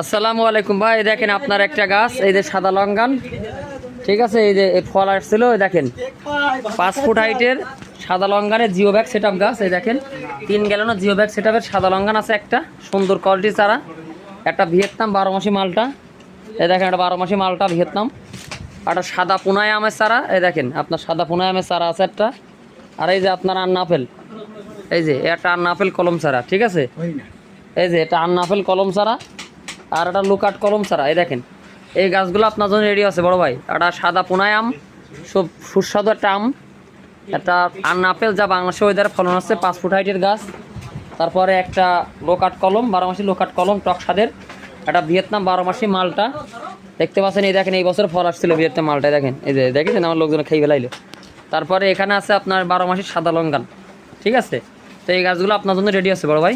আসসালামু আলাইকুম ভাই, দেখেন আপনার একটা গাছ, এই যে সাদা লঙ্গান, ঠিক আছে। এই যে ফল আসছিল, দেখেন 5 ফুট হাইটের সাদা লঙ্গানের জিও ব্যাগ সেট আপ গাছ। এই দেখেন 3 গ্যালনের জিও ব্যাগ সেট আপের সাদা লঙ্গান আছে একটা, সুন্দর কোয়ালিটি চারা। একটা ভিয়েতনাম 12 মাসি মালটা, এই দেখেন একটা 12 মাসি মালটা ভিয়েতনাম। একটা সাদা পুনাই আমের চারা, এই দেখেন আপনার সাদা পুনাই আমের চারা আছে একটা। আর এই যে আপনার আন্না আপেল, এই যে একটা আন্না আপেল কলম চারা, ঠিক আছে। এই যে এটা আন্না আপেল কলম চারা আর একটা লুকাট কলম ছাড়া। এই দেখেন এই গাছগুলো আপনার জন্য রেডি আছে বড় ভাই। একটা সাদা পুনায় আম, সব সুস্বাদু একটা আম, একটা আন্না আপেল যা বাংলাদেশে ওয়েদারে ফলন হচ্ছে, 5 ফুট হাইটের গাছ। তারপরে একটা লোকাট কলম, 12 মাসি লোকাট কলম টক স্বাদের। একটা ভিয়েতনাম 12 মাসি মালটা দেখতে পাচ্ছেন। এই দেখেন এই বছর ফল আসছিল ভিয়েতনাম মালটায়, দেখেন এই যে দেখেছেন আমার লোকজন খেয়ে ফেলাইলো। তারপরে এখানে আছে আপনার 12 মাসির সাদা লঙ্গান, ঠিক আছে। তো এই গাছগুলো আপনার জন্য রেডি আছে বড় ভাই।